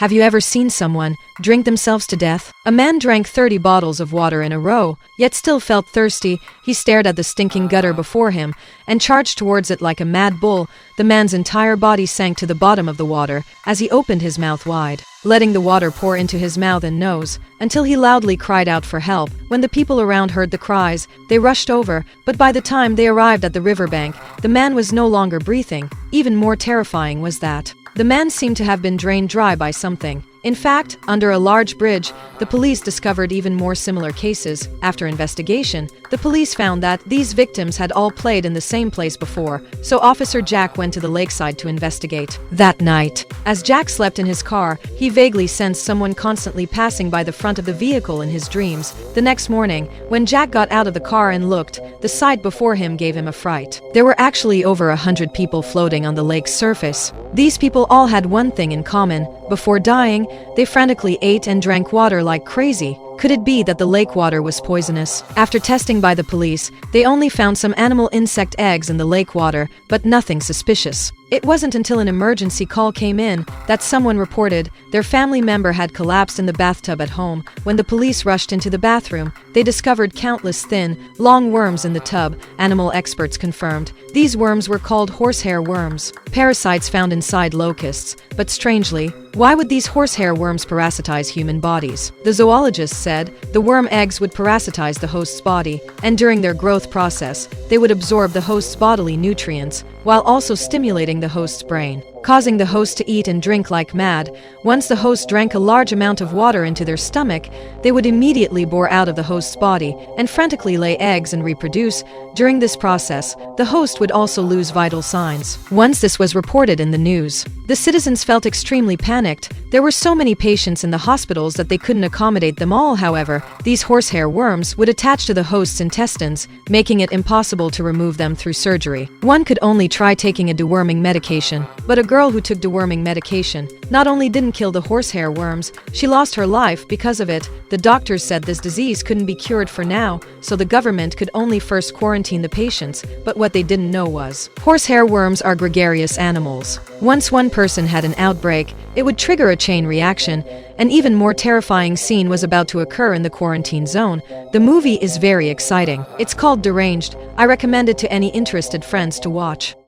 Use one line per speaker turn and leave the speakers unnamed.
Have you ever seen someone drink themselves to death? A man drank 30 bottles of water in a row, yet still felt thirsty. He stared at the stinking gutter before him and charged towards it like a mad bull. The man's entire body sank to the bottom of the water as he opened his mouth wide, letting the water pour into his mouth and nose, until he loudly cried out for help. When the people around heard the cries, they rushed over, but by the time they arrived at the riverbank, the man was no longer breathing. Even more terrifying was that the man seemed to have been drained dry by something. In fact, under a large bridge, the police discovered even more similar cases. After investigation, the police found that these victims had all played in the same place before, so Officer Jack went to the lakeside to investigate. That night, as Jack slept in his car, he vaguely sensed someone constantly passing by the front of the vehicle in his dreams. The next morning, when Jack got out of the car and looked, the sight before him gave him a fright. There were actually over 100 people floating on the lake's surface. These people all had one thing in common. Before dying, they frantically ate and drank water like crazy. Could it be that the lake water was poisonous? After testing by the police, they only found some animal insect eggs in the lake water, but nothing suspicious. It wasn't until an emergency call came in that someone reported their family member had collapsed in the bathtub at home. When the police rushed into the bathroom, they discovered countless thin, long worms in the tub. Animal experts confirmed these worms were called horsehair worms, parasites found inside locusts. But strangely, why would these horsehair worms parasitize human bodies? The zoologist said the worm eggs would parasitize the host's body, and during their growth process, they would absorb the host's bodily nutrients, while also stimulating the host's brain, causing the host to eat and drink like mad. Once the host drank a large amount of water into their stomach, they would immediately bore out of the host's body and frantically lay eggs and reproduce. During this process, the host would also lose vital signs. Once this was reported in the news, the citizens felt extremely panicked. There were so many patients in the hospitals that they couldn't accommodate them all. However, these horsehair worms would attach to the host's intestines, making it impossible to remove them through surgery. One could only try taking a deworming medication, but a girl who took deworming medication not only didn't kill the horsehair worms, she lost her life because of it. The doctors said this disease couldn't be cured for now, so the government could only first quarantine the patients, but what they didn't know was horsehair worms are gregarious animals. Once one person had an outbreak, it would trigger a chain reaction. An even more terrifying scene was about to occur in the quarantine zone. The movie is very exciting. It's called Deranged. I recommend it to any interested friends to watch.